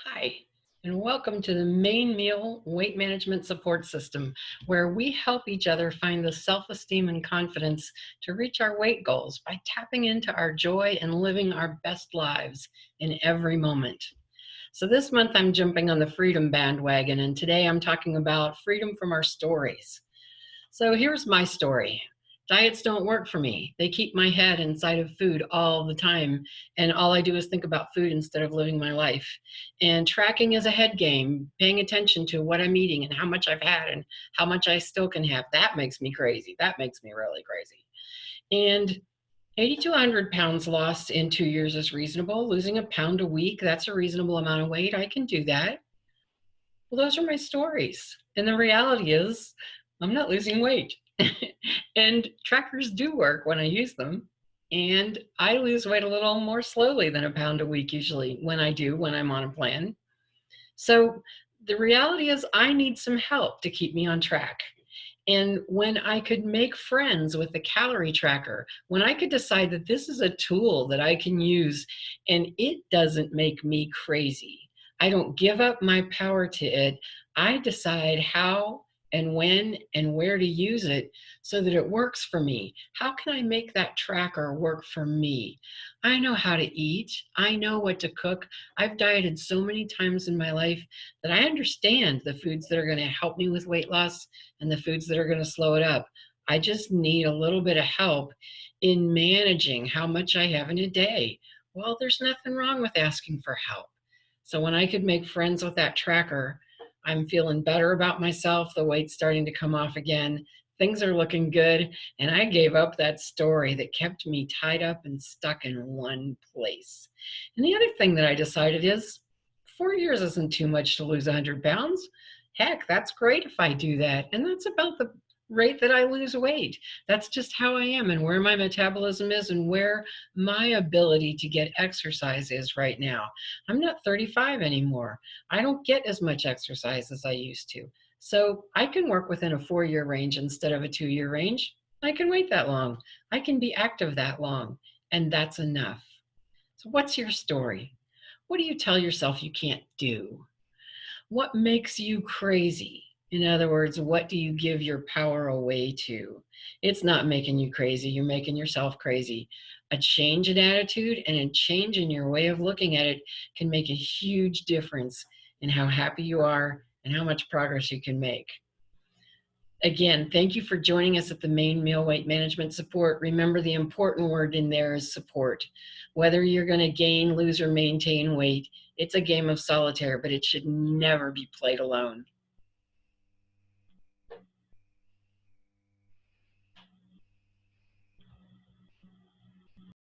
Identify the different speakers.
Speaker 1: Hi, and welcome to the Main Meal Weight Management Support System, where we help each other find the self esteem and confidence to reach our weight goals by tapping into our joy and living our best lives in every moment. So, this month I'm jumping on the freedom bandwagon, and today I'm talking about freedom from our stories. So here's my story. Diets don't work for me. They keep my head inside of food all the time. And all I do is think about food instead of living my life. And tracking is a head game, paying attention to what I'm eating and how much I've had and how much I still can have. That makes me crazy. That makes me really crazy. And 80 to 100 pounds lost in 2 years is reasonable. Losing a pound a week, that's a reasonable amount of weight. I can do that. Well, those are my stories. And the reality is, I'm not losing weight. And trackers do work when I use them. And I lose weight a little more slowly than a pound a week, usually, when I'm on a plan. So the reality is, I need some help to keep me on track. And when I could make friends with the calorie tracker, when I could decide that this is a tool that I can use and it doesn't make me crazy, I don't give up my power to it. I decide how and when and where to use it so that it works for me. How can I make that tracker work for me? I know how to eat. I know what to cook. I've dieted so many times in my life that I understand the foods that are going to help me with weight loss and the foods that are going to slow it up. I just need a little bit of help in managing how much I have in a day. Well, there's nothing wrong with asking for help. So when I could make friends with that tracker, I'm feeling better about myself. The weight's starting to come off again. Things are looking good. And I gave up that story that kept me tied up and stuck in one place. And the other thing that I decided is 4 years isn't too much to lose 100 pounds. Heck, that's great if I do that. And that's about the rate that I lose weight. That's just how I am and where my metabolism is and where my ability to get exercise is right now. I'm not 35 anymore. I don't get as much exercise as I used to. So I can work within a 4 year range instead of a 2 year range. I can wait that long. I can be active that long. And that's enough. So, what's your story? What do you tell yourself you can't do? What makes you crazy? In other words, what do you give your power away to? It's not making you crazy. You're making yourself crazy. A change in attitude and a change in your way of looking at it can make a huge difference in how happy you are and how much progress you can make. Again, thank you for joining us at the Main Meal Weight Management Support. Remember, the important word in there is support. Whether you're going to gain, lose, or maintain weight, it's a game of solitaire, but it should never be played alone.